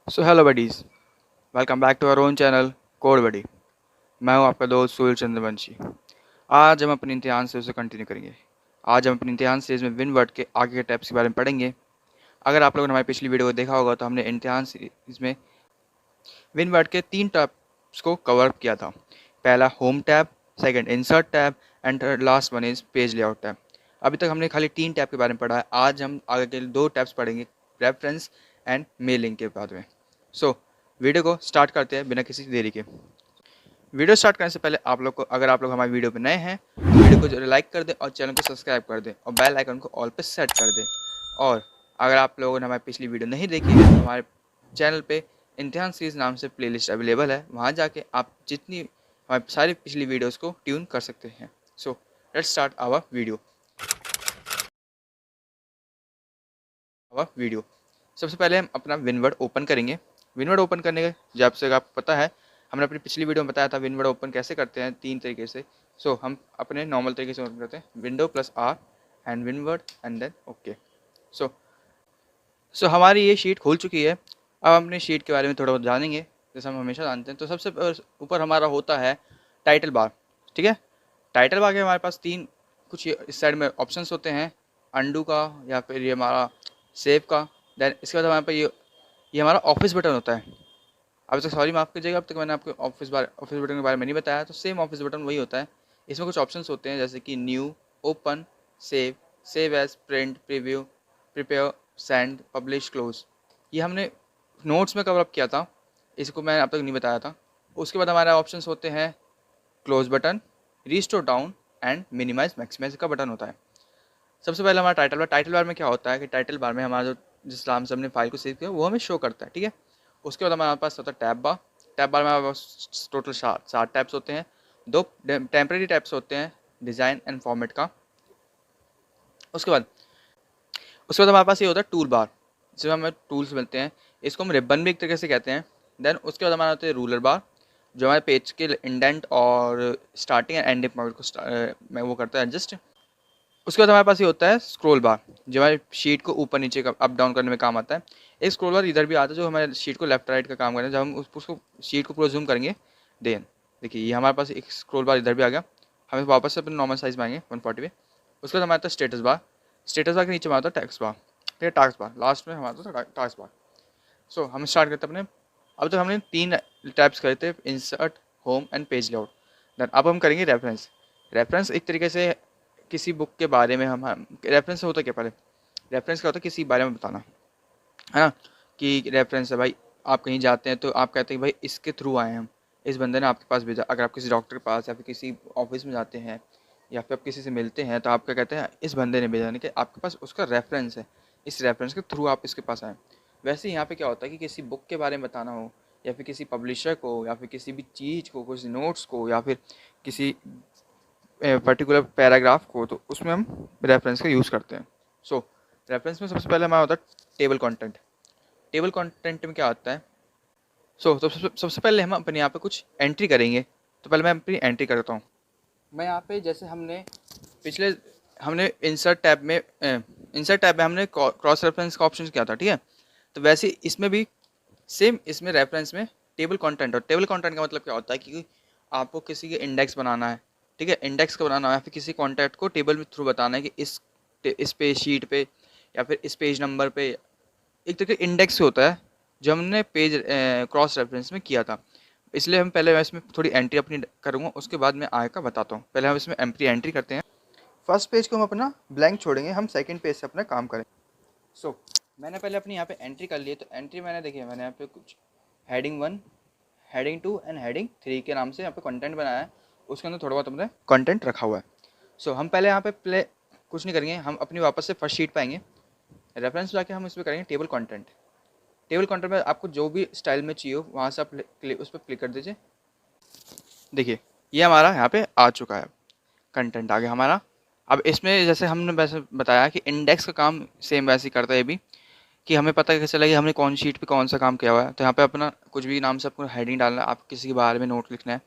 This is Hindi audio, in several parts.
So hello buddies, welcome back to our own channel code buddy. मैं हूं आपका दोस्त सुनील चंद्रवंशी। आज हम अपनी इम्तिहान सीरीज से कंटिन्यू करेंगे। आज हम अपनी इम्तिहान सीरीज में विन वर्ड के आगे के टैप्स के बारे में पढ़ेंगे। अगर आप लोगों ने हमारी पिछली वीडियो को देखा होगा तो हमने इम्तिहान सीरीज में विन वर्ड के 3 टैप्स को कवर किया था। पहला home tab, second insert tab and third last one is page layout tab. अभी तक हमने खाली 3 टैब के बारे में पढ़ा है। आज हम आगे के 2 टैब्स पढ़ेंगे, रेफरेंस एंड मेलिंग के बाद में। सो वीडियो को स्टार्ट करते हैं बिना किसी देरी के। वीडियो स्टार्ट करने से पहले आप लोग को, अगर आप लोग हमारे वीडियो पे नए हैं तो वीडियो को लाइक कर दें और चैनल को सब्सक्राइब कर दें और बेल आइकन को ऑल पे सेट कर दें। और अगर आप लोगों ने हमारी पिछली वीडियो नहीं देखी है तो हमारे चैनल पे इम्तिहान सीरीज नाम से प्लेलिस्ट अवेलेबल है, वहाँ जाके आप जितनी हमारी सारी पिछली वीडियोज़ को ट्यून कर सकते हैं। So let's start our video. सबसे पहले हम अपना विनवर्ड ओपन करेंगे। विनवर्ड ओपन करने के जब से आपको पता है, हमने अपनी पिछली वीडियो में बताया था विनवर्ड ओपन कैसे करते हैं 3 तरीके से। सो हम अपने नॉर्मल तरीके से ओपन करते हैं, window plus R and winword and then okay. So हमारी ये शीट खुल चुकी है। अब हम अपनी शीट के बारे में थोड़ा बहुत जानेंगे, जैसे हम हमेशा जानते हैं। तो सबसे ऊपर हमारा होता है टाइटल बार, ठीक है। टाइटल बार के हमारे पास 3 कुछ इस साइड में ऑप्शंस होते हैं, अंडू का या फिर ये हमारा सेव का। देन इसके बाद हमारे पास ये हमारा ऑफिस बटन होता है। अब तक सॉरी माफ़ कीजिएगा, अब तक मैंने आपको ऑफिस बटन के बारे में नहीं बताया। तो सेम ऑफिस बटन वही होता है। इसमें कुछ ऑप्शंस होते हैं जैसे कि new, open, save, save as, print, preview, prepare, send, publish, close. ये हमने नोट्स में कवर अप किया था, इसको मैंने अब तक नहीं बताया था। उसके बाद हमारे ऑप्शंस होते हैं close button, restore down and minimise maximise का बटन होता है। सबसे पहले हमारा टाइटल बार। टाइटल बार में क्या होता है कि टाइटल बार में हमारा जो जिस नाम से हमने फाइल को सेव किया वो हमें शो करता है, ठीक है। उसके बाद हमारे पास होता है टैब बार। टैब बार में हमारे पास टोटल 7 टैब्स होते हैं। 2 टेम्प्रेरी टैब्स होते हैं, डिज़ाइन एंड फॉर्मेट का। उसके बाद हमारे पास ये होता है टूल बार, जिसमें हमें टूल्स मिलते हैं। इसको हम रिबन भी एक तरीके से कहते हैं। देन उसके बाद हमारा होता है रूलर बार, जो हमारे पेज के इंडेंट और स्टार्टिंग एंड एंडिंग पॉइंट को वो करता है एडजस्ट। उसके बाद हमारे पास ये होता है स्क्रॉल बार, जो हमारी शीट को ऊपर नीचे का अप डाउन करने में काम आता है। एक स्क्रॉल बार इधर भी आता है जो हमारे शीट को लेफ्ट राइट का काम करता है। जब हम उसको शीट को पूरा जूम करेंगे, देन देखिए ये हमारे पास एक स्क्रॉल बार इधर भी आ गया। हमें वापस से अपने नॉर्मल साइज में आएंगे 140 पे। उसके बाद हमारे पास स्टेटस बार। स्टेटस बार के नीचे हमारा होता है टैक्स बार, ठीक है। टास्क बार लास्ट में हमारा होता है टास्क बार। सो हम स्टार्ट करते हैं अपने। अब तक हमने 3 टैब्स करे थे, insert, home and page layout. Then अब हम करेंगे रेफरेंस। रेफरेंस एक तरीके से किसी बुक के बारे में हम रेफरेंस होता क्या, पहले रेफरेंस क्या होता है, किसी बारे में बताना, है ना। कि रेफरेंस है भाई, आप कहीं जाते हैं तो आप कहते हैं भाई इसके थ्रू आए हैं हम, इस बंदे ने आपके पास भेजा। अगर आप किसी डॉक्टर के पास या फिर किसी ऑफिस में जाते हैं या फिर आप किसी से मिलते हैं तो आप क्या कहते हैं, इस बंदे ने भेजा, यानी कि आपके पास उसका रेफरेंस है, इस रेफरेंस के थ्रू आप इसके पास आए। वैसे यहाँ पे क्या होता है कि किसी बुक के बारे में बताना हो या फिर किसी पब्लिशर को या फिर किसी भी चीज़ को, कुछ नोट्स को या फिर किसी पर्टिकुलर पैराग्राफ को, तो उसमें हम रेफरेंस का यूज़ करते हैं। सो रेफरेंस में सबसे पहले हमारा होता है टेबल कंटेंट। टेबल कंटेंट में क्या होता है, सबसे पहले हम अपने यहाँ पे कुछ एंट्री करेंगे। तो पहले मैं अपनी एंट्री करता हूँ। मैं यहाँ पे जैसे हमने इंसर्ट टैब में हमने क्रॉस रेफरेंस का ऑप्शन किया था, ठीक है। तो वैसे इसमें भी सेम, इसमें रेफरेंस में टेबल कंटेंट। और टेबल कंटेंट का मतलब क्या होता है कि आपको किसी के इंडेक्स बनाना है, ठीक है। इंडेक्स को बनाना है या फिर किसी कॉन्टैक्ट को टेबल में थ्रू बताना है कि इस पेज शीट पे या फिर इस पेज नंबर पे। एक तरीके इंडेक्स होता है जो हमने पेज क्रॉस रेफरेंस में किया था। इसलिए हम पहले इसमें थोड़ी एंट्री अपनी करूँगा, उसके बाद मैं आगे का बताता हूँ। पहले हम इसमें एंट्री करते हैं। फर्स्ट पेज को हम अपना ब्लैंक छोड़ेंगे, हम सेकंड पेज से अपना काम करें। सो मैंने पहले अपनी यहाँ पे एंट्री कर ली है। तो एंट्री मैंने देखिए, मैंने यहाँ पे कुछ हेडिंग 1, हेडिंग 2 एंड हेडिंग 3 के नाम से यहाँ पे कंटेंट बनाया है। उसके अंदर थोड़ा बहुत हमने कंटेंट रखा हुआ है। सो हम पहले यहाँ पे कुछ नहीं करेंगे, हम अपनी वापस से फर्स्ट शीट पाएंगे। रेफरेंस जाके हम इसमें करेंगे टेबल कंटेंट। टेबल कंटेंट में आपको जो भी स्टाइल में चाहिए हो वहाँ से आप उस पर क्लिक कर दीजिए। देखिए ये हमारा यहाँ पे आ चुका है, कंटेंट आ गया हमारा। अब इसमें जैसे हमने वैसे बताया कि इंडेक्स का काम सेम वैसे ही करता है ये भी, कि हमें पता कैसे चला कि हमने कौन शीट पे कौन सा काम किया हुआ है। तो यहाँ पे अपना कुछ भी नाम से आपको हेडिंग डालना है, आप किसी के बारे में नोट लिखना है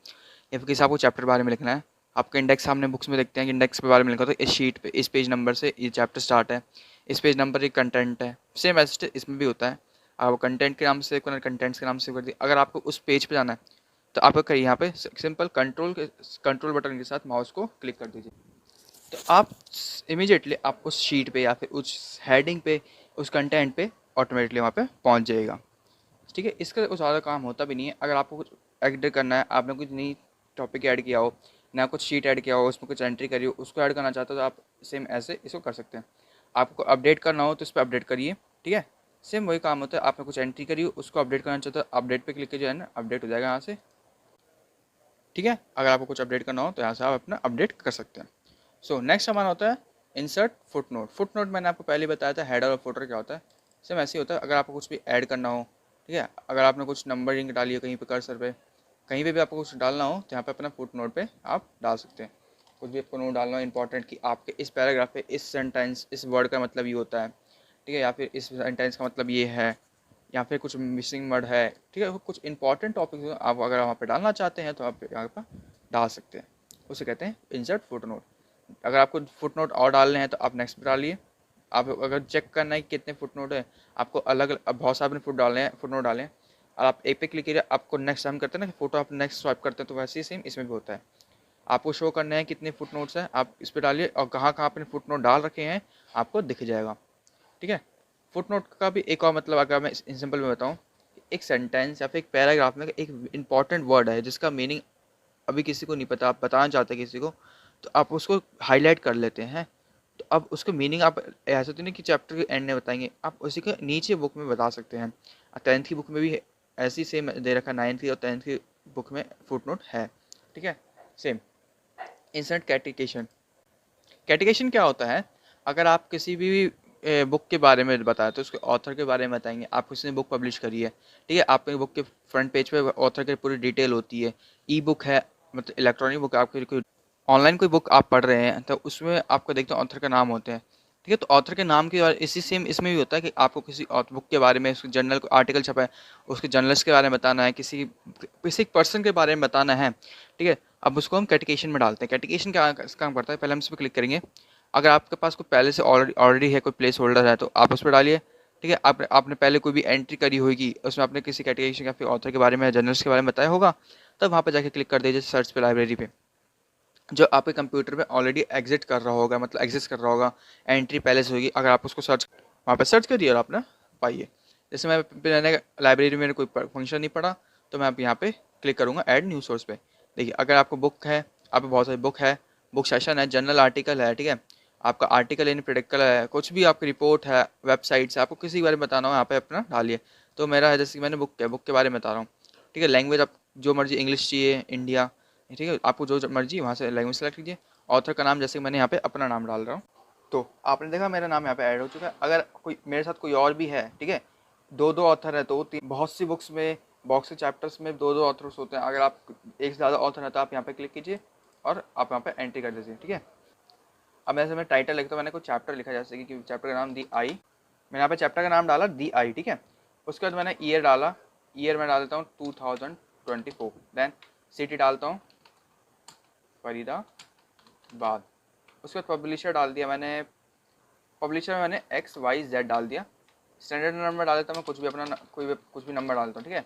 या फिर किसी आपको चैप्टर बारे में लिखना है। आपका इंडेक्स सामने बुक्स में देखते हैं कि इंडेक्स के बारे में लिखा तो इस शीट पे इस पेज नंबर से ये चैप्टर स्टार्ट है, इस पेज नंबर एक कंटेंट है। सेम ऐसे इसमें भी होता है। आप कंटेंट के नाम से सेव करना है, कंटेंट्स के नाम से सेव कर दिए। अगर आपको उस पेज पे जाना है तो आपको कहीं यहाँ पे सिंपल कंट्रोल बटन के साथ माउस को क्लिक कर दीजिए, तो आप इमीडिएटली आप उस शीट पे या फिर उस हेडिंग पे, उस कंटेंट पे ऑटोमेटिकली वहाँ पे पहुँच जाएगा। ठीक है, इसका कुछ ज़्यादा काम होता भी नहीं है। अगर आपको कुछ ऐड करना है, आपने कुछ नई टॉपिक ऐड किया हो, ना कुछ शीट ऐड किया हो, उसमें कुछ एंट्री करी हो, उसको ऐड करना चाहते हो तो आप सेम ऐसे इसको कर सकते हैं। आपको अपडेट करना हो तो इस पर अपडेट करिए। ठीक है, सेम वही काम होता है। आपने कुछ एंट्री करी हो, उसको अपडेट करना चाहते हो, अपडेट पे क्लिक कीजिए ना, अपडेट हो जाएगा यहाँ से। ठीक है, अगर आपको कुछ अपडेट करना हो तो यहाँ से आप अपना अपडेट कर सकते हैं। सो नेक्स्ट हमारा होता है इंसर्ट फुटनोट। फुटनोट मैंने आपको पहले बताया था हेडर और फुटर क्या होता है। सेम ऐसे ही होता है। अगर आपको कुछ भी ऐड करना हो, ठीक है, अगर आपने कुछ नंबरिंग डाली है कहीं पे कर्सर पे, कहीं पे भी आपको कुछ डालना हो तो यहाँ पे अपना फुटनोट पे आप डाल सकते हैं। कुछ भी आपको नोट डालना हो इंपॉर्टेंट कि आपके इस पैराग्राफ पे इस सेंटेंस इस वर्ड का मतलब ये होता है, ठीक है, या फिर इस सेंटेंस का मतलब ये है, या फिर कुछ मिसिंग वर्ड है, ठीक है, कुछ इंपॉर्टेंट टॉपिक आप अगर वहाँ पे डालना चाहते हैं तो आप यहाँ पर डाल सकते हैं। उसे कहते हैं इंसर्ट फुटनोट। अगर आपको फुटनोट और डालने हैं तो आप नेक्स्ट पे डालिए। आप अगर चेक करना है कि कितने फुटनोट है, आपको अलग अलग, अब बहुत सारे फुटनोट डालें और आप एक पे क्लिक कीजिए, आपको नेक्स्ट हम करते हैं ना कि फोटो आप नेक्स्ट स्वाइप करते हैं, तो वैसे ही सेम इसमें भी होता है। आपको शो करना है कितने फुटनोट्स हैं, आप इस पर डालिए और कहाँ कहाँ आपने फुटनोट डाल रखे हैं आपको दिख जाएगा। ठीक है, फुटनोट का भी एक और मतलब अगर मैं इन सिंपल में बताऊँ, एक सेंटेंस या फिर एक पैराग्राफ में एक इंपॉर्टेंट वर्ड है जिसका मीनिंग अभी किसी को नहीं पता, आप बताना चाहते हैं किसी को, तो आप उसको हाईलाइट कर लेते हैं। तो अब उसका मीनिंग आप ऐसा तो नहीं कि चैप्टर के एंड में बताएंगे, आप उसी के नीचे बुक में बता सकते हैं। 10th की बुक में भी ऐसी सेम दे रखा, 9th की और 10th की बुक में फुटनोट है। ठीक है, सेम इंसर्ट कैटिकेशन। कैटिकेशन क्या होता है, अगर आप किसी भी बुक के बारे में बताएं तो उसके ऑथर के बारे में बताएंगे। आप किसी ने बुक पब्लिश करी है, ठीक है, आपकी बुक के फ्रंट पेज पे ऑथर की पूरी डिटेल होती है। ई बुक है, मतलब इलेक्ट्रॉनिक बुक, आपकी कोई ऑनलाइन कोई बुक आप पढ़ रहे हैं तो उसमें आपको देखते हैं ऑथर का नाम होते हैं। ठीक है, तो ऑथर के नाम के, और इसी सेम इसमें भी होता है कि आपको किसी बुक के बारे में, उसके जर्नल आर्टिकल छपा है, उसके जर्नलिस्ट के बारे में बताना है, किसी किसी पर्सन के बारे में बताना है। ठीक है, अब उसको हम कैटिकेशन में डालते हैं। कैटिकेशन क्या काम करता है, पहले हम इस पर क्लिक करेंगे। अगर आपके पास कोई पहले से ऑलरेडी है, कोई प्लेस होल्डर है तो आप उस पर डालिए। ठीक है, आपने पहले कोई भी एंट्री करी होगी, उसमें आपने किसी कैटेगरी या फिर ऑथर के बारे में, जर्नलिस्ट के बारे में बताया होगा, तब वहाँ पे जाके क्लिक कर दीजिए सर्च पे, लाइब्रेरी पे, जो आपके कंप्यूटर पे ऑलरेडी एग्जिट कर रहा होगा, मतलब एग्जिस्ट कर रहा होगा, एंट्री पहले से होगी। अगर आप उसको सर्च वहाँ पे सर्च करिए और आपने पाइए। जैसे मैंने लाइब्रेरी में कोई फंक्शन नहीं पढ़ा तो मैं अब यहाँ पे क्लिक करूँगा ऐड न्यू सोर्स पे। देखिए, अगर आपको बुक है, आप बहुत सारी बुक है, बुक सेशन है, जर्नल आर्टिकल है, ठीक है, आपका आर्टिकल इन प्रेडिकल है, कुछ भी आपकी रिपोर्ट है, वेबसाइट से आपको किसी के बारे में बताना हो यहाँ पे अपना डालिए। तो मेरा है जैसे कि मैंने बुक के बारे में बता रहा हूँ। ठीक है, लैंग्वेज आप जो मर्जी, इंग्लिश चाहिए, इंडिया, ठीक है, आपको जो मर्जी वहाँ से लैंग्वेज सेलेक्ट कीजिए। ऑथर का नाम जैसे मैंने यहाँ पे अपना नाम डाल रहा हूँ, तो आपने देखा मेरा नाम यहाँ पे ऐड हो चुका है। अगर कोई मेरे साथ कोई और भी है, ठीक है, दो दो ऑथर है, दो तीन, बहुत सी बुक्स में, बॉक्स के चैप्टर्स में दो दो ऑथर्स होते हैं। अगर आप एक से ज़्यादा ऑथर है तो आप यहाँ पे क्लिक कीजिए और आप यहाँ पे एंट्री कर दीजिए। ठीक है, अब ऐसे मैं टाइटल लिखता हूँ, मैंने कोई चैप्टर लिखा जैसे कि चैप्टर का नाम दी आई, मैंने यहाँ पे चैप्टर का नाम डाला दी आई। ठीक है, उसके बाद मैंने ईयर डाला, ईयर में डाल देता हूँ 2024, देन सिटी डालता हूँ फरीदाबाद। उसके बाद पब्लिशर डाल दिया मैंने, पब्लिशर में मैंने XYZ डाल दिया। स्टैंडर्ड नंबर डाल देता हूँ मैं, कुछ भी अपना कुछ भी नंबर डालता हूँ। ठीक है,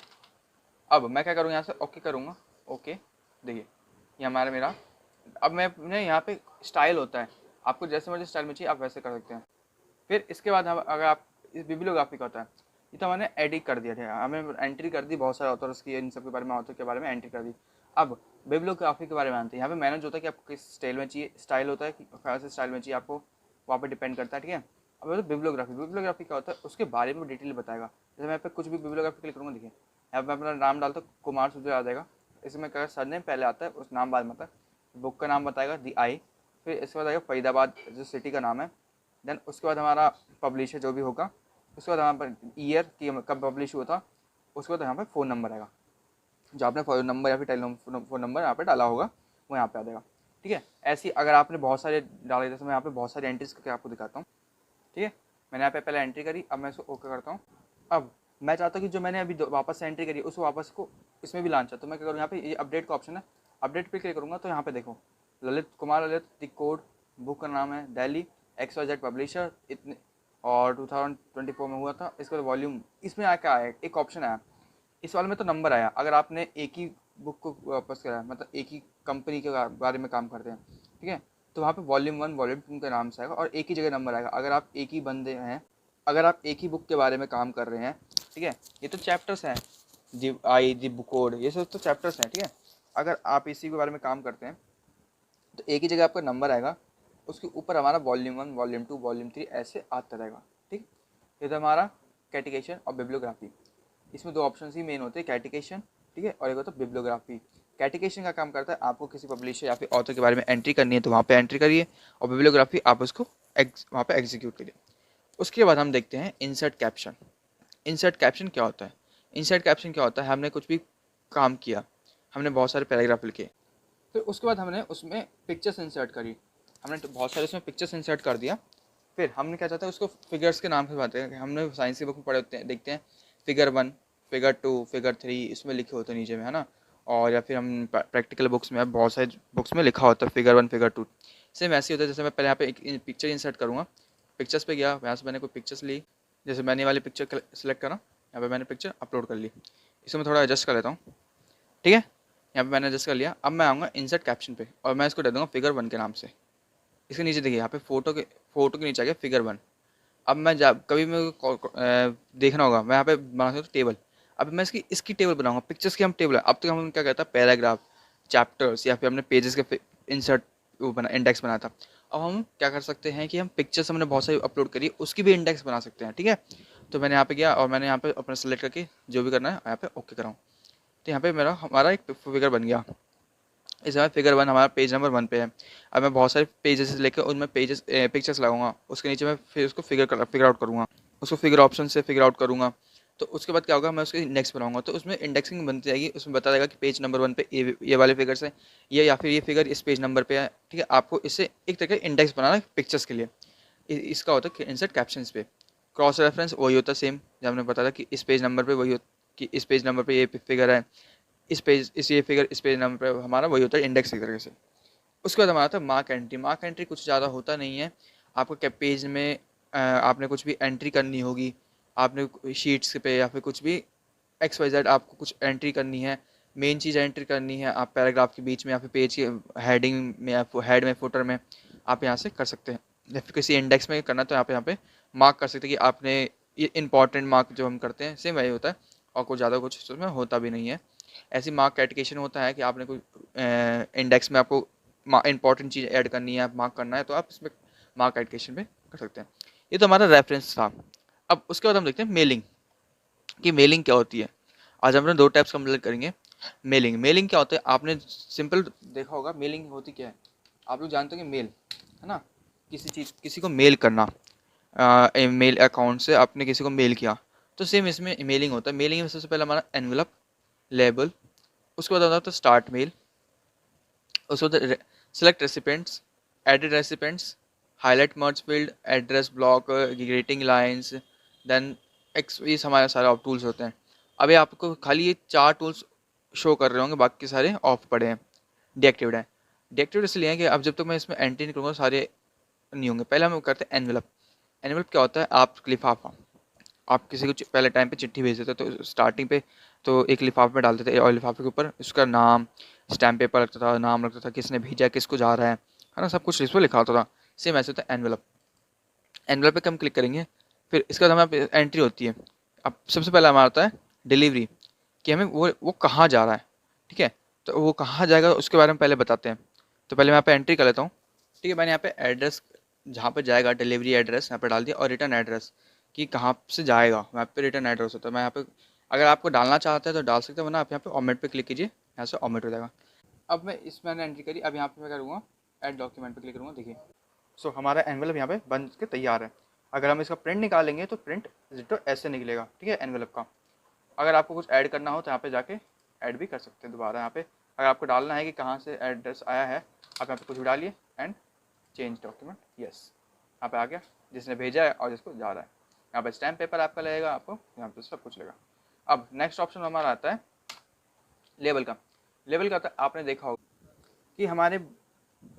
अब मैं क्या करूँगा, यहाँ से ओके करूँगा। ओके, देखिए ये हमारा मेरा, अब मैं यहाँ पे स्टाइल होता है, आपको जैसे मर्जी स्टाइल में चाहिए आप वैसे कर सकते हैं। फिर इसके बाद हम, अगर आप इस बिब्लियोग्राफी का होता है, ये तो मैंने एडिट कर दिया था, हमें एंट्री कर दी बहुत सारे ऑथर्स की, इन सब के बारे में, ऑथर के बारे में एंट्री कर दी। अब बिब्लियोग्राफी के बारे में आते हैं। यहाँ पे मैनेज होता है कि आपको किस स्टाइल में चाहिए, स्टाइल होता है कि कौन से स्टाइल में चाहिए आपको, वहाँ पर डिपेंड करता है। ठीक है, अब बिब्लियोग्राफी क्या होता है उसके बारे में डिटेल बताएगा। जैसे मैं यहाँ पे कुछ भी बिब्लियोग्राफी क्लिक करूँगा, देखिए यहाँ पे अपना नाम डालता हूँ, कुमार सूर्य आ जाएगा। इसमें क्या सरनेम पहले आता है, उस नाम बाद में आता है। बुक का नाम बताएगा दी आई, फिर इसके बाद आएगा फरीदाबाद जो सिटी का नाम है, देन उसके बाद हमारा पब्लिशर जो भी होगा, उसके बाद हमारे पर ईयर की कब पब्लिश हुआ था, उसके बाद यहाँ पे फ़ोन नंबर आएगा, जो आपने फ़ोन नंबर या फिर फ़ोन नंबर यहाँ पे डाला होगा वो यहाँ पे आ जाएगा। ठीक है, ऐसी अगर आपने बहुत सारे डाले, जैसे मैं यहाँ पे बहुत सारी एंट्रीज करके आपको दिखाता हूँ। ठीक है, मैंने यहाँ पे पहले एंट्री करी, अब मैं इसको ओके करता हूँ। अब मैं चाहता हूँ कि जो मैंने अभी वापस से एंट्री करी उसको वापस को इसमें भी लाना चाहता हूँ, तो मैं क्या करूँ, यहाँ पे ये अपडेट का ऑप्शन है, अपडेट पे क्लिक करूँगा तो यहाँ पे देखो ललित कुमार ललित, दी कोड, बुक का नाम है दिल्ली, XYZ पब्लिशर, इतने, और 2024 में हुआ था। इसके बाद वॉल्यूम, इसमें आया क्या आया, एक ऑप्शन आया इस वाले में, तो नंबर आया। अगर आपने एक ही बुक को वापस कराया, मतलब एक ही कंपनी के बारे में काम करते हैं, ठीक है, तो वहाँ पे वॉल्यूम 1 वॉल्यूम 2 के नाम से आएगा और एक ही जगह नंबर आएगा। अगर आप एक ही बंदे हैं, अगर आप एक ही बुक के बारे में काम कर रहे हैं, ठीक है, ये तो चैप्टर्स हैं, दी बुक कोड, ये सब तो चैप्टर्स हैं, ठीक है। अगर आप इसी के बारे में काम करते हैं तो एक ही जगह आपका नंबर आएगा, उसके ऊपर हमारा वॉल्यूम 1 वॉल्यूम 2 वॉल्यूम 3 ऐसे आता रहेगा, ठीक। ये तो हमारा कैटिकेशन और बिब्लियोग्राफी। इसमें दो ऑप्शन ही मेन होते हैं, कैटिकेशन, ठीक है, और एक होता है बिब्लियोग्राफी। कैटिकेशन का काम करता है, आपको किसी पब्लिशर या फिर ऑथर के बारे में एंट्री करनी है तो वहाँ पे एंट्री करिए, और बिब्लियोग्राफी आप उसको वहाँ पे एग्जीक्यूट करिए। उसके बाद हम देखते हैं इंसर्ट कैप्शन। इंसर्ट कैप्शन क्या होता है? इंसर्ट कैप्शन क्या होता है, हमने कुछ भी काम किया, हमने बहुत सारे पैराग्राफ लिखे, फिर उसके बाद हमने उसमें पिक्चर्स इंसर्ट करी, हमने तो बहुत सारे उसमें पिक्चर्स इंसर्ट कर दिया। फिर हमने क्या चाहता है, उसको फिगर्स के नाम से बात है, हमने साइंस की बुक में पढ़े होते हैं, देखते हैं फिगर 1 फिगर 2 फिगर 3 इसमें लिखे होते हैं नीचे में, है ना। और या फिर हम प्रैक्टिकल बुक्स में, बहुत सारे बुक्स में लिखा होता है फिगर 1 फिगर 2। सेम ऐसे ही होता है, जैसे मैं पहले यहाँ पे एक पिक्चर इंसर्ट करूँगा, पिक्चर्स पे गया, यहाँ से मैंने कोई पिक्चर्स ली, जैसे मैंने ये वाली पिक्चर सेलेक्ट करा, यहाँ पे मैंने पिक्चर अपलोड कर ली, इसको मैं थोड़ा एडजस्ट कर लेता हूँ, ठीक है। यहाँ पे मैंने एडजस्ट कर लिया। अब मैं आऊँगा इंसर्ट कैप्शन पे और मैं इसको दे दूँगा फिगर 1 के नाम से। इसके नीचे देखिए, यहाँ पे फोटो के नीचे आ गया फिगर 1। अब मैं कभी मेरे को देखना होगा, मैं यहाँ पे बना सकता हूँ टेबल। अब मैं इसकी टेबल बनाऊंगा, पिक्चर्स की हम टेबल है। अब तक हम क्या कहता है, पैराग्राफ, चैप्टर्स, या फिर हमने पेजेस के इंसर्ट वो बना इंडेक्स बनाया था। अब हम क्या कर सकते हैं कि हम पिक्चर्स हमने बहुत सारी अपलोड करी, उसकी भी इंडेक्स बना सकते हैं, ठीक है। तो मैंने यहाँ पे गया और मैंने यहाँ पे अपना सेलेक्ट करके जो भी करना है यहाँ पे ओके कराऊँ, तो यहाँ पे हमारा एक फिगर बन गया। इस समय फिगर 1 हमारा पेज नंबर 1 पे है। अब मैं बहुत सारे पेजेस लेकर उनमें पिक्चर्स लगाऊंगा, उसके नीचे मैं फिर उसको फिगर आउट करूँगा, उसको फिगर ऑप्शन से फिगर आउट करूँगा। तो उसके बाद क्या होगा, मैं उसके इंडेक्स बनाऊंगा, तो उसमें इंडेक्सिंग बनती जाएगी, उसमें बता देगा कि पेज नंबर 1 पे ये वाले फिगर्स हैं, ये या फिर ये फिगर इस पेज नंबर पे है, ठीक है। आपको इससे एक तरह का इंडेक्स बनाना है पिक्चर्स के लिए। इसका होता है इंसर्ट कैप्शंस पे। क्रॉस रेफरेंस वही होता है सेम, जब हमने बताया कि इस पेज नंबर पे कि इस पेज नंबर पे ये फिगर है, इस ये फिगर इस पेज नंबर पे, हमारा वही होता है इंडेक्स की तरह से। उसके बाद हमारा था मार्क एंट्री। मार्क एंट्री कुछ ज़्यादा होता नहीं है, आपको क्या पेज में आपने कुछ भी एंट्री करनी होगी, आपने शीट्स पे या फिर कुछ भी XYZ आपको कुछ एंट्री करनी है, मेन चीज़ एंट्री करनी है, आप पैराग्राफ के बीच में या फिर पेज के हेडिंग में या हेड में फुटर में आप यहाँ से कर सकते हैं, या फिर किसी इंडेक्स में करना तो आप यहाँ पे मार्क कर सकते हैं कि आपने ये इंपॉर्टेंट मार्क जो हम करते हैं सेम वही होता है, और कुछ ज़्यादा कुछ उसमें होता भी नहीं है। ऐसी मार्क कैटिकेशन होता है कि आपने कोई इंडेक्स में आपको इंपॉर्टेंट चीज़ ऐड करनी है, आप मार्क करना है, तो आप इसमें मार्क कैटिकेशन पे कर सकते हैं। ये तो हमारा रेफरेंस था। अब उसके बाद हम देखते हैं मेलिंग, कि मेलिंग क्या होती है। आज हम लोग दो टाइप्स कंप्लीट करेंगे। मेलिंग क्या होता है, आपने सिंपल देखा होगा मेलिंग होती क्या है। आप लोग जानते हो कि मेल है ना, किसी को मेल करना, मेल अकाउंट से आपने किसी को मेल किया, तो सेम इसमें मेलिंग होता है। मेलिंग में सबसे पहले हमारा एनवेलप, लेबल, उसके बाद आता है स्टार्ट मेल, उसके बाद select recipients, edit recipients, highlight merge field, address block, greeting lines, then X, ये हमारे सारे टूल्स होते हैं। अभी आपको खाली ये 4 टूल्स शो कर रहे होंगे, बाकी सारे ऑफ पड़े हैं, डीएक्टिवेड हैं। डीएक्टिवेड इसलिए हैं कि अब जब तक मैं इसमें एंट्री नहीं करूँगा सारे नहीं होंगे। पहले हम करते हैं एनवेलप। एनवेलप क्या होता है, आप लिफाफा, आप किसी को पहले टाइम पे चिट्ठी भेजते थे तो स्टार्टिंग पे तो एक लिफाफे में डालते थे, और लिफाफे के ऊपर उसका नाम, स्टैम्प पेपर लगता था, नाम लगता था, किसने भेजा, किसको जा रहा है ना, सब कुछ इस पर लिखा होता था। सेम ऐसे होता है एनवेलप। एनवेलप पे हम क्लिक करेंगे, फिर इसके बाद हमें एंट्री होती है। अब सबसे पहला हमारा आता है डिलीवरी, कि हमें वो कहाँ जा रहा है, ठीक है। तो वो कहाँ जाएगा उसके बारे में पहले बताते हैं। तो पहले मैं यहाँ पे एंट्री कर लेता हूँ, ठीक है। मैंने यहाँ पे एड्रेस जहाँ पे जाएगा, डिलीवरी एड्रेस यहाँ पे डाल दिया, और रिटर्न एड्रेस कि कहाँ से जाएगा, वहाँ पे रिटर्न एड्रेस होता है। मैं यहाँ पे अगर आपको डालना चाहते हैं तो डाल सकते हैं, वरना आप यहाँ पे ऑमेट पे क्लिक कीजिए, यहाँ से ऑमेट हो जाएगा। अब मैं इसमें मैंने एंट्री करी, अब यहाँ पे मैं करूँगा ऐड डॉक्यूमेंट पे क्लिक करूँगा, देखिए सो हमारा एनवेलप यहाँ पे बन के तैयार है। अगर हम इसका प्रिंट निकालेंगे तो प्रिंट डिटो ऐसे निकलेगा, ठीक है, एनवेलप का। अगर आपको कुछ ऐड करना हो तो यहाँ पे जाके ऐड भी कर सकते हैं दोबारा। यहाँ पे अगर आपको डालना है कि कहाँ से एड्रेस आया है, आप यहाँ पे कुछ भी डालिए एंड चेंज डॉक्यूमेंट, यस, यहाँ पे आ गया जिसने भेजा है और जिसको जा रहा है। यहाँ पे स्टैम्प पेपर आपका लगेगा, आपको यहाँ पे सब कुछ लगेगा। अब नेक्स्ट ऑप्शन हमारा आता है लेबल का। लेबल का आता है, आपने देखा होगा कि हमारे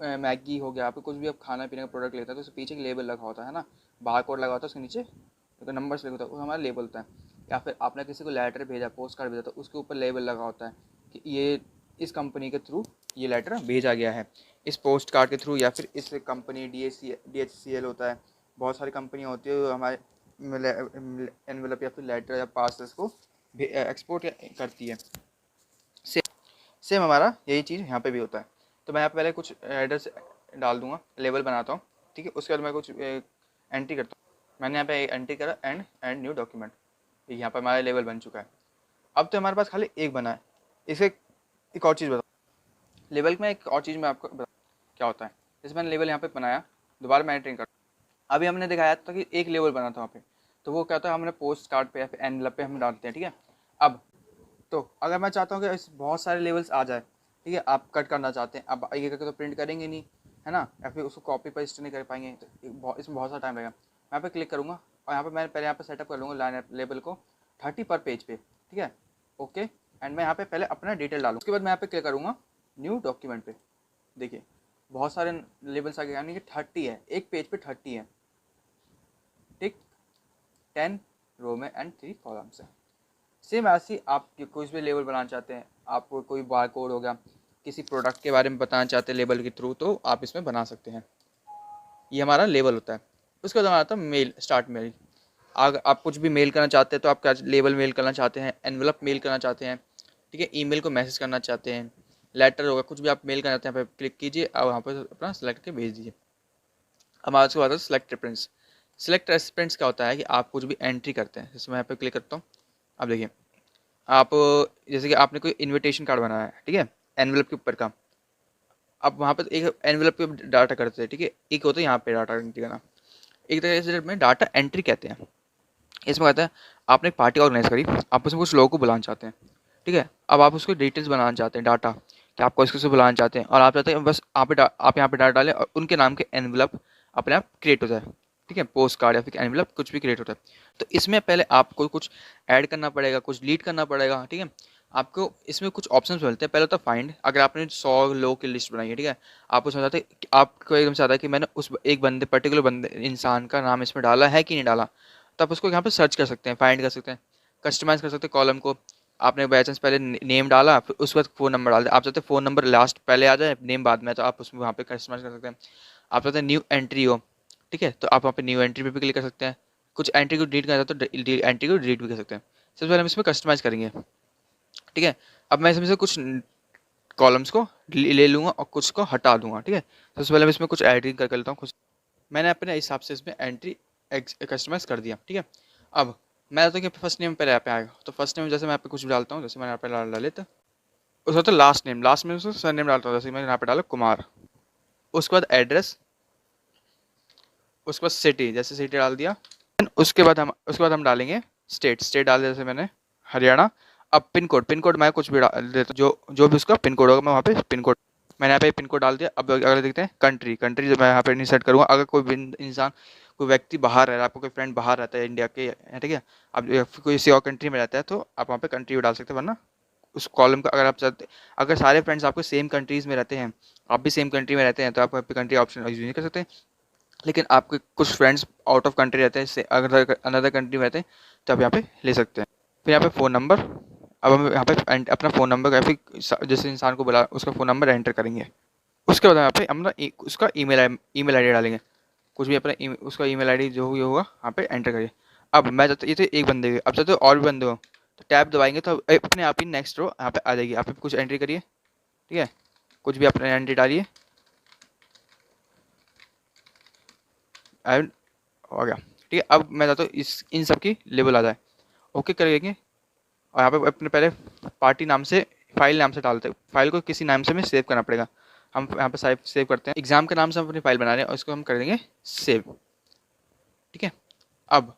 मैगी हो गया, आपको कुछ भी आप खाना पीने का प्रोडक्ट लेता है तो उसके पीछे एक लेबल लगा होता है ना। बार कोड लगा होता है उसके नीचे तो नंबर से लिखा होता है वो हमारा लेबल होता है। या फिर आपने किसी को लेटर भेजा, पोस्ट कार्ड भेजा तो उसके ऊपर लेबल लगा होता है कि ये इस कंपनी के थ्रू ये लेटर भेजा गया है, इस पोस्ट कार्ड के थ्रू, या फिर इस कंपनी DHCL होता है, बहुत सारी कंपनियाँ होती है हमारे एनवेलप या फिर लेटर या पार्सल्स को एक्सपोर्ट करती है। सेम हमारा यही चीज़ यहाँ पे भी होता है। तो मैं यहाँ पे पहले कुछ एड्रेस डाल दूंगा, लेबल बनाता हूँ, ठीक है। उसके बाद मैं कुछ एंट्री करता हूँ। मैंने यहाँ पे एंट्री करा एंड न्यू डॉक्यूमेंट, यहाँ पर हमारा लेबल बन चुका है। अब तो हमारे पास खाली एक बना है। इसे एक और चीज़ बताओ, लेबल में एक और चीज़ मैं आपको क्या होता है। जैसे मैंने लेबल यहाँ पे बनाया, दोबारा मैं एंट्री कर, अभी हमने दिखाया था कि एक लेबल बना था वहाँ पे, तो वो क्या होता है हमने पोस्ट कार्ड पे या फिर एनवेलप पे हम डालते हैं, ठीक है। अब तो अगर मैं चाहता हूँ कि इस बहुत सारे लेवल्स आ जाए, ठीक है, आप कट करना चाहते हैं, अब एक करके तो प्रिंट करेंगे नहीं, है ना, या फिर उसको कॉपी पेस्ट नहीं कर पाएंगे, तो इसमें बहुत सारा टाइम लगेगा। मैं यहाँ पे क्लिक करूँगा और यहाँ पे मैं पहले यहाँ पे सेटअप कर लूँगा लाइन लेबल को 30 पर पेज पे, ठीक है, ओके। एंड मैं यहाँ पे पहले अपना डिटेल डालूँ, उसके बाद मैं यहाँ पे क्लिक करूँगा न्यू डॉक्यूमेंट पे। देखिए बहुत सारे लेबल्स आ गए, यानी कि 30 है, एक पेज पे 30 है, ठीक, 10 रो में एंड 3 कॉलम से। सेम ऐसे ही आप कोई भी लेबल बनाना चाहते हैं, आपको कोई बार कोड हो गया, किसी प्रोडक्ट के बारे में बताना चाहते हैं लेबल के थ्रू, तो आप इसमें बना सकते हैं। ये हमारा लेबल होता है। उसके बाद हमारा आता है मेल, स्टार्ट मेल। अगर आप कुछ भी मेल करना चाहते हैं तो आप क्या लेबल मेल करना चाहते हैं, एनवेलप मेल करना चाहते हैं, ठीक है, ईमेल को मैसेज करना चाहते हैं, लेटर होगा, कुछ भी आप मेल करना चाहते हैं, यहाँ पे क्लिक कीजिए और वहाँ पर अपना सेलेक्ट करके भेज दीजिए। हमारे उसके बाद सेलेक्ट रेफरेंस। सेलेक्ट रेफरेंस क्या होता है कि आप कुछ भी एंट्री करते हैं, जैसे मैं यहाँ पे क्लिक करता हूँ। अब देखिए आप जैसे कि आपने कोई इनविटेशन कार्ड बनाया है, ठीक है, एनवेलप के ऊपर का, अब वहाँ पर एक एनवेलप पे डाटा करते हैं, ठीक है, एक होता है यहाँ पे डाटा एंट्री करना, एक तरह से में डाटा एंट्री कहते हैं। इसमें कहता है आपने एक पार्टी ऑर्गेनाइज करी, आप उसमें कुछ लोगों को बुलाना चाहते हैं, ठीक है, अब आप उसको डिटेल्स बनाना चाहते हैं, डाटा कि आपको इसको बुलाना चाहते हैं, और आप चाहते हैं बस आप यहाँ पे डाटा डालें और उनके नाम के एनवेलप अपने आप क्रिएट हो जाए, ठीक है, पोस्ट कार्ड या फिर एनवेलप कुछ भी क्रिएट होता है। तो इसमें पहले आपको कुछ ऐड करना पड़ेगा, कुछ डिलीट करना पड़ेगा, ठीक है। आपको इसमें कुछ ऑप्शंस मिलते हैं। पहले होता है फाइंड, अगर आपने 100 लोगों की लिस्ट बनाई है, ठीक है, आप उसमें चाहते हैं आपको एकदम से आता है कि मैंने उस एक बंदे पर्टिकुलर बंदे इंसान का नाम इसमें डाला है कि नहीं डाला, तो आप उसको यहाँ पे सर्च कर सकते हैं, फाइंड कर सकते हैं, कस्टमाइज़ कर सकते हैं कॉलम को। आपने बाई चांस पहले नेम डाला, फिर उसके बाद फ़ोन नंबर डाल दिया, आप चाहते हैं फ़ोन नंबर लास्ट पहले आ जाए, नेम बाद में, तो आप उसमें वहाँ पे कस्टमाइज़ कर सकते हैं। आप चाहते हैं न्यू एंट्री हो, ठीक है, तो आप वहाँ पे न्यू एंट्री पे भी क्लिक कर सकते हैं। कुछ एंट्री को डिलीट करना चाहते हो तो एंट्री को डिलीट भी कर सकते हैं। सबसे पहले हम इसमें कस्टमाइज़ करेंगे, ठीक है। अब मैं इसमें से कुछ कॉलम्स को ले लूँगा और कुछ को हटा दूँगा, ठीक है। सबसे पहले मैं इसमें कुछ एडिटिंग कर लेता हूँ, कुछ मैंने अपने हिसाब से इसमें एंट्री कस्टमाइज़ कर दिया, ठीक है। अब मैं चाहता हूँ कि फर्स्ट नेम पहले यहाँ पे आएगा, तो फर्स्ट नेम जैसे मैं यहाँ पे कुछ भी डालता हूँ, जैसे मैंने यहाँ पे डाले तो उसके बाद लास्ट नेम से सर नेम डालता हूँ, जैसे मैंने यहाँ पे डाला कुमार। उसके बाद एड्रेस, उसके बाद सिटी, जैसे सिटी डाल दिया। उसके बाद हम डालेंगे स्टेट डाल दिया, जैसे मैंने हरियाणा। अब पिन कोड मैं कुछ भी डाल देता हूँ, जो भी उसका पिन कोड होगा मैं वहाँ पे पिन कोड, मैंने यहाँ पे पिन कोड डाल दिया। अब अगले देखते हैं कंट्री जो मैं यहाँ पे नहीं सेट करूँगा। अगर कोई इंसान, कोई व्यक्ति बाहर रह रहा है, आपको कोई फ्रेंड बाहर रहता है इंडिया के, ठीक है, अब कोई किसी और कंट्री में रहता है तो आप वहाँ पे कंट्री डाल सकते हैं, वरना उस कॉलम का अगर आप चाहते, अगर सारे फ्रेंड्स आपको सेम कंट्रीज़ में रहते हैं, आप भी सेम कंट्री में रहते हैं, तो आप कंट्री ऑप्शन यूज नहीं कर सकते। लेकिन आपके कुछ फ्रेंड्स आउट ऑफ कंट्री रहते हैं, अगर अनदर कंट्री में रहते हैं, तो आप यहाँ पे ले सकते हैं। फिर यहाँ पे फ़ोन नंबर, अब हम यहाँ पे अपना फ़ोन नंबर या फिर जिस इंसान को बुला उसका फ़ोन नंबर एंटर करेंगे। उसके बाद यहाँ पे हम ना उसका ईमेल आईडी डालेंगे, कुछ भी अपना उसका ईमेल आईडी जो भी होगा यहाँ पे एंटर करिए। अब मैं चाहता, ये तो एक बंदे के, अब चाहते हो और भी बंदे हो तो टैब दबाएंगे तो अपने आप ही नेक्स्ट रो यहाँ पे आ जाएगी। आप कुछ एंट्री करिए, ठीक है, कुछ भी अपने एंट्री डालिए, एंड हो गया, ठीक है। अब मैं चाहता हूँ इन सब की लेबल आ जाए, ओके करेंगे। और यहाँ पे अपने पहले पार्टी नाम से, फाइल नाम से डालते हैं, फाइल को किसी नाम से हमें सेव करना पड़ेगा। हम यहाँ पे सेव करते हैं, एग्जाम के नाम से हम अपनी फाइल बना रहे हैं और इसको हम कर देंगे सेव, ठीक है। अब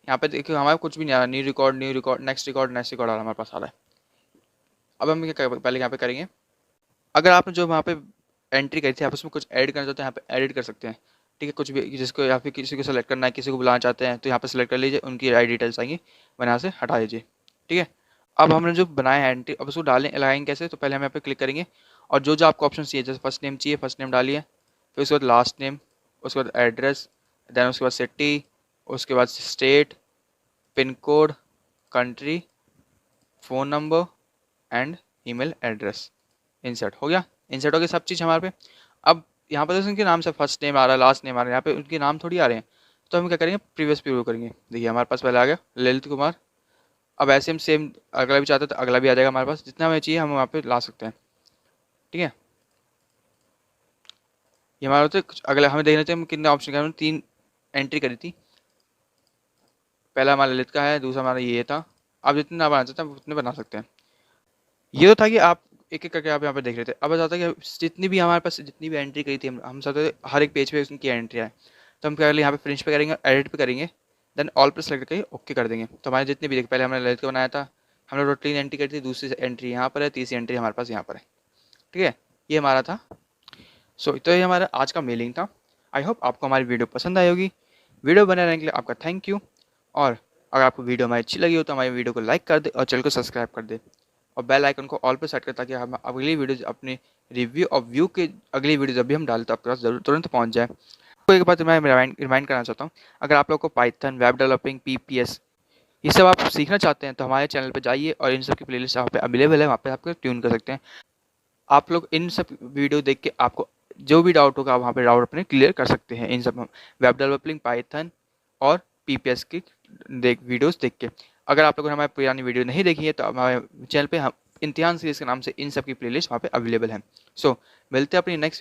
यहाँ पे देखिए हमारा कुछ भी नहीं आ रहा, न्यू रिकॉर्ड नेक्स्ट रिकॉर्ड आ रहा हमारे पास आ रहा है। अब हम क्या पहले यहाँ पे करेंगे, अगर आपने जो वहाँ पे एंट्री करी थी आप उसमें कुछ ऐड करना चाहते हैं, यहाँ पे एडिट कर सकते हैं, ठीक है, कुछ भी जिसको या फिर किसी को सेलेक्ट करना है, किसी को बुलाना चाहते हैं तो यहाँ पे सेलेक्ट कर लीजिए, उनकी आई डिटेल्स आएंगी, वरना यहाँ से हटा दीजिए, ठीक है। अब हमने जो बनाया है एंट्री, अब उसको लगाएंगे कैसे, तो पहले हम यहाँ पे क्लिक करेंगे और जो आपको ऑप्शन चाहिए, जैसे फर्स्ट नेम चाहिए फर्स्ट नेम डालिए, फिर उसके बाद लास्ट नेम, उसके बाद एड्रेस, देन उसके बाद सिटी, उसके बाद state, pin code, country, phone number and email address. Insert हो गया, इंसर्ट हो गया सब चीज़ हमारे पे। अब यहाँ पर तो उनके नाम से फर्स्ट नेम आ रहा है, लास्ट नेम आ रहा है, यहाँ पे उनके नाम थोड़ी आ रहे हैं। तो हम क्या करेंगे, प्रीवियस प्रीव्यू करेंगे। देखिए हमारे पास पहले आ गया ललित कुमार। अब ऐसे हम सेम अगला भी चाहते हैं तो अगला भी आ जाएगा हमारे पास, जितना हमें चाहिए हम वहाँ पे ला सकते हैं। ठीक है, ये हमारा होता है कुछ अगला। हमें देखना चाहिए हम कितने ऑप्शन का, हमने 3 एंट्री करी थी। पहला हमारा ललित का है, दूसरा हमारा ये था। आप जितने ना बनाना चाहते हैं उतने बना सकते हैं। ये तो था कि आप एक एक करके आप यहाँ पे देख रहे थे। अब बताता है कि जितनी भी हमारे पास जितनी भी एंट्री करी थी हम चाहते थे हर एक पेज पे उनकी एंट्री आए। तो हम क्या करेंगे, यहाँ पे फिनिश पे करेंगे, एडिट पे करेंगे, देन ऑल पे सेलेक्ट करके ओके कर देंगे। तो हमारे जितने भी देख, पहले हमने ललित को बनाया था, हमने टोटल 3 एंट्री करी थी, दूसरी एंट्री यहाँ पर है, तीसरी एंट्री हमारे पास यहाँ पर है। ठीक है, ये हमारा था। तो ये हमारा आज का मेलिंग था। आई होप आपको हमारी वीडियो पसंद आई होगी। वीडियो बने रहने के लिए आपका थैंक यू। और अगर आपको वीडियो हमारी अच्छी लगी हो तो हमारी वीडियो को लाइक कर दे और चैनल को सब्सक्राइब कर दे और बेल आइकन को ऑल पर सेट कर, ताकि हम अगली वीडियो अपने रिव्यू और व्यू के अगली वीडियो जब भी हम डालते हैं आपके पास जरूर तुरंत पहुंच जाए। तो एक बात मैं रिमाइंड करना चाहता हूँ, अगर आप लोग को पाइथन, वेब डेवलपिंग, पीपीएस ये सब आप सीखना चाहते हैं तो हमारे चैनल पर जाइए और इन सब की प्लेलिस्ट वहाँ पे अवेलेबल है, वहाँ पे आपको ट्यून कर सकते हैं। आप लोग इन सब वीडियो देख के आपको जो भी डाउट होगा आप वहाँ पे डाउट अपने क्लियर कर सकते हैं। इन सब वेब डेवलपिंग, पाइथन और पीपीएस की वीडियोस देख के। अगर आप लोगों ने हमारी पुरानी वीडियो नहीं देखी है तो हमारे चैनल पे हम इम्तिहान सीरीज़ के नाम से इन सब की प्लेलिस्ट वहाँ पे अवेलेबल है। सो मिलते हैं अपनी नेक्स्ट